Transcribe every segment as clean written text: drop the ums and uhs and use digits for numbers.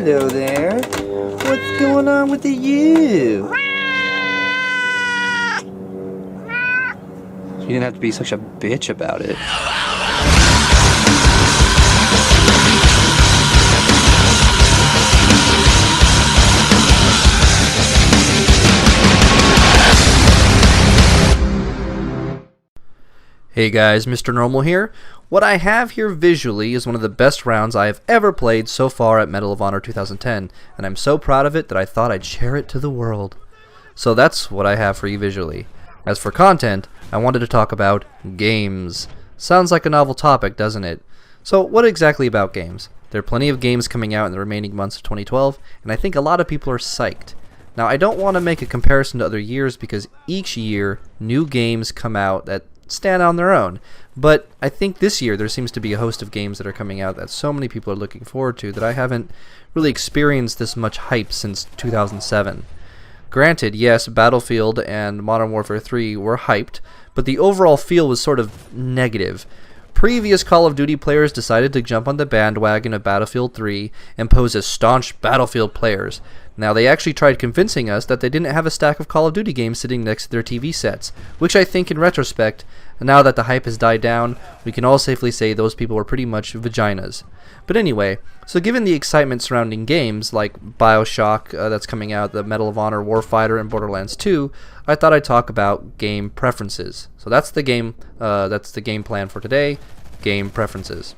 Hello there. What's going on with you? You didn't have to be such a bitch about it. Hey guys, Mr. Normal here. What I have here visually is one of the best rounds I have ever played so far at Medal of Honor 2010, and I'm so proud of it that I thought I'd share it to the world. So that's what I have for you visually. As for content, I wanted to talk about games. Sounds like a novel topic, doesn't it? So what exactly about games? There are plenty of games coming out in the remaining months of 2012, and I think a lot of people are psyched. Now I don't want to make a comparison to other years because each year new games come out that stand on their own, but I think this year there seems to be a host of games that are coming out that so many people are looking forward to that I haven't really experienced this much hype since 2007. Granted, yes, Battlefield and Modern Warfare 3 were hyped, but the overall feel was sort of negative. Previous Call of Duty players decided to jump on the bandwagon of Battlefield 3 and pose as staunch Battlefield players. Now, they actually tried convincing us that they didn't have a stack of Call of Duty games sitting next to their TV sets, which I think in retrospect, now that the hype has died down, we can all safely say those people were pretty much vaginas. But anyway, so given the excitement surrounding games like Bioshock that's coming out, the Medal of Honor, Warfighter, and Borderlands 2, I thought I'd talk about game preferences. So that's the game plan for today, game preferences.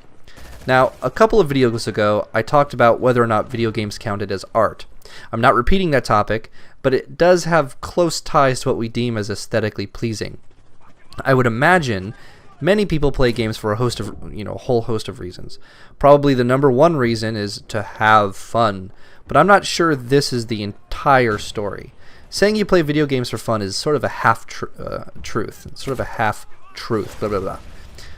Now, a couple of videos ago, I talked about whether or not video games counted as art. I'm not repeating that topic, but it does have close ties to what we deem as aesthetically pleasing. I would imagine many people play games for a whole host of reasons. Probably the number one reason is to have fun, but I'm not sure this is the entire story. Saying you play video games for fun is sort of a half-truth. It's sort of a half-truth, blah, blah, blah.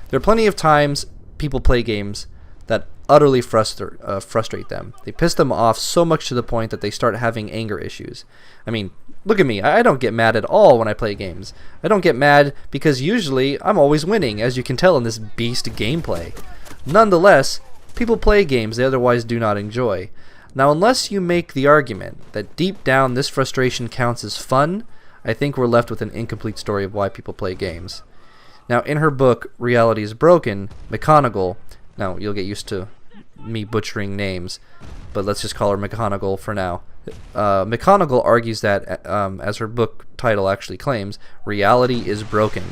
There are plenty of times people play games that utterly frustrate them. They piss them off so much to the point that they start having anger issues. I mean, look at me. I don't get mad at all when I play games. I don't get mad because usually I'm always winning, as you can tell in this beast gameplay. Nonetheless, people play games they otherwise do not enjoy. Now, unless you make the argument that deep down this frustration counts as fun, I think we're left with an incomplete story of why people play games. Now, in her book, Reality is Broken, McGonagall, now you'll get used to me butchering names, but let's just call her McGonagall for now. McGonagall argues that, as her book title actually claims, reality is broken.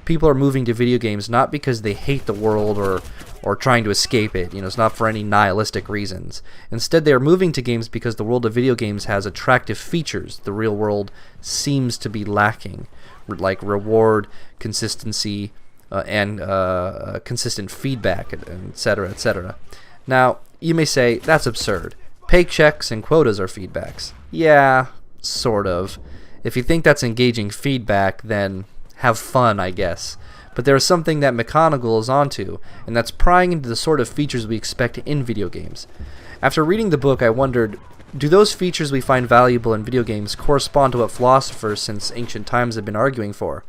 People are moving to video games not because they hate the world or trying to escape it. It's not for any nihilistic reasons. Instead, they are moving to games because the world of video games has attractive features the real world seems to be lacking, like reward, consistency, and consistent feedback, etc., etc. Now, you may say, that's absurd. Paychecks and quotas are feedbacks. Yeah, sort of. If you think that's engaging feedback, then have fun, I guess. But there is something that McGonagall is onto, and that's prying into the sort of features we expect in video games. After reading the book, I wondered, do those features we find valuable in video games correspond to what philosophers since ancient times have been arguing for?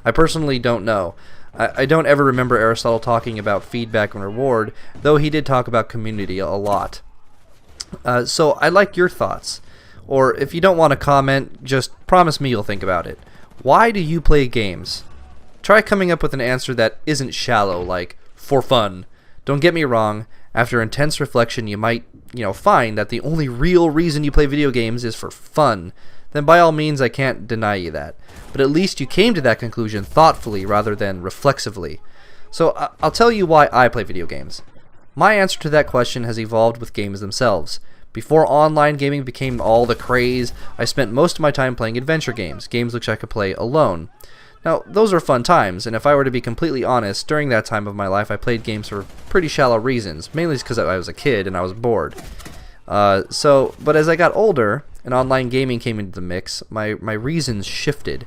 I personally don't know. I don't ever remember Aristotle talking about feedback and reward, though he did talk about community a lot. So I'd like your thoughts. Or if you don't want to comment, just promise me you'll think about it. Why do you play games? Try coming up with an answer that isn't shallow, like, for fun. Don't get me wrong, after intense reflection you might, find that the only real reason you play video games is for fun. Then by all means I can't deny you that. But at least you came to that conclusion thoughtfully rather than reflexively. So I'll tell you why I play video games. My answer to that question has evolved with games themselves. Before online gaming became all the craze, I spent most of my time playing adventure games which I could play alone. Now, those are fun times, and if I were to be completely honest, during that time of my life I played games for pretty shallow reasons, mainly because I was a kid and I was bored. But as I got older and online gaming came into the mix, my reasons shifted.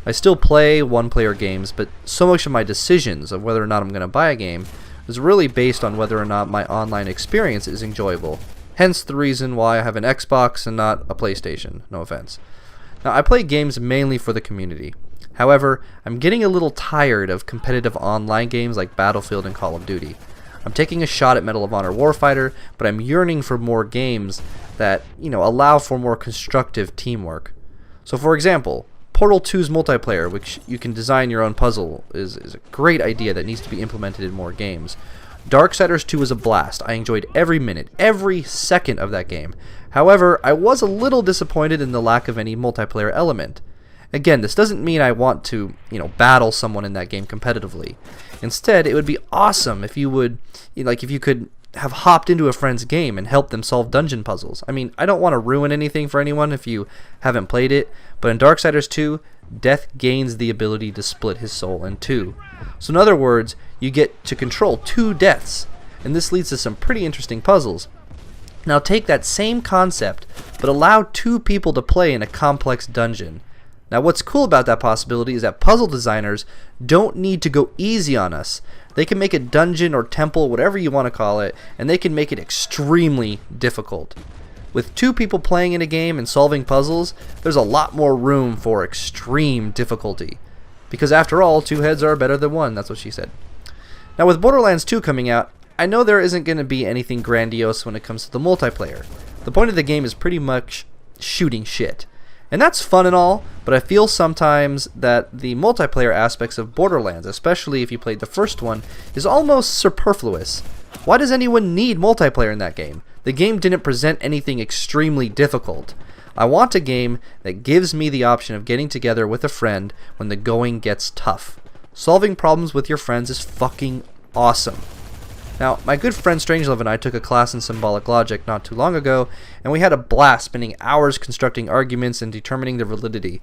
I still play one-player games, but so much of my decisions of whether or not I'm going to buy a game is really based on whether or not my online experience is enjoyable. Hence the reason why I have an Xbox and not a PlayStation, no offense. Now, I play games mainly for the community. However, I'm getting a little tired of competitive online games like Battlefield and Call of Duty. I'm taking a shot at Medal of Honor Warfighter, but I'm yearning for more games that, allow for more constructive teamwork. So for example, Portal 2's multiplayer, which you can design your own puzzle, is a great idea that needs to be implemented in more games. Darksiders 2 was a blast. I enjoyed every minute, every second of that game. However, I was a little disappointed in the lack of any multiplayer element. Again, this doesn't mean I want to, battle someone in that game competitively. Instead, it would be awesome if you would, if you could have hopped into a friend's game and helped them solve dungeon puzzles. I mean, I don't want to ruin anything for anyone if you haven't played it, but in Darksiders 2, Death gains the ability to split his soul in two. So in other words, you get to control two deaths, and this leads to some pretty interesting puzzles. Now take that same concept, but allow two people to play in a complex dungeon. Now what's cool about that possibility is that puzzle designers don't need to go easy on us. They can make a dungeon or temple, whatever you want to call it, and they can make it extremely difficult. With two people playing in a game and solving puzzles, there's a lot more room for extreme difficulty. Because after all, two heads are better than one, that's what she said. Now with Borderlands 2 coming out, I know there isn't going to be anything grandiose when it comes to the multiplayer. The point of the game is pretty much shooting shit. And that's fun and all, but I feel sometimes that the multiplayer aspects of Borderlands, especially if you played the first one, is almost superfluous. Why does anyone need multiplayer in that game? The game didn't present anything extremely difficult. I want a game that gives me the option of getting together with a friend when the going gets tough. Solving problems with your friends is fucking awesome. Now, my good friend Strangelove and I took a class in symbolic logic not too long ago, and we had a blast spending hours constructing arguments and determining their validity.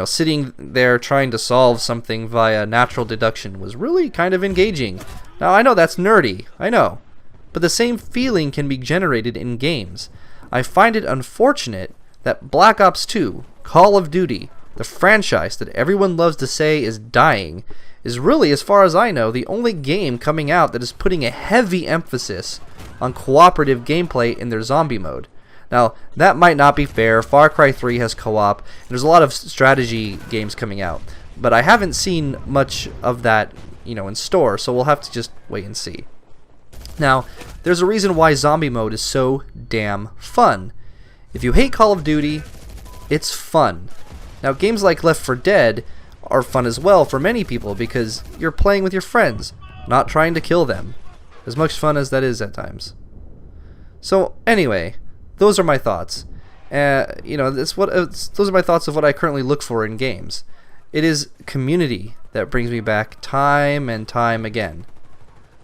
Sitting there trying to solve something via natural deduction was really kind of engaging. Now, I know that's nerdy, I know, but the same feeling can be generated in games. I find it unfortunate that Black Ops 2, Call of Duty, the franchise that everyone loves to say is dying, is really, as far as I know, the only game coming out that is putting a heavy emphasis on cooperative gameplay in their zombie mode. Now, that might not be fair. Far Cry 3 has co-op, and there's a lot of strategy games coming out, but I haven't seen much of that, in store, so we'll have to just wait and see. Now, there's a reason why zombie mode is so damn fun. If you hate Call of Duty, it's fun. Now, games like Left 4 Dead are fun as well for many people because you're playing with your friends, not trying to kill them. As much fun as that is at times. So anyway, those are my thoughts. Those are my thoughts of what I currently look for in games. It is community that brings me back time and time again.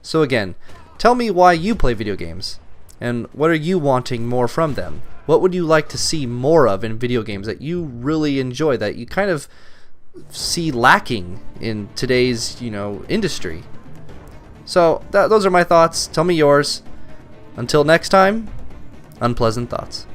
So again, tell me why you play video games, and what are you wanting more from them? What would you like to see more of in video games that you really enjoy, that you kind of see lacking in today's, industry? So those are my thoughts. Tell me yours. Until next time, unpleasant thoughts.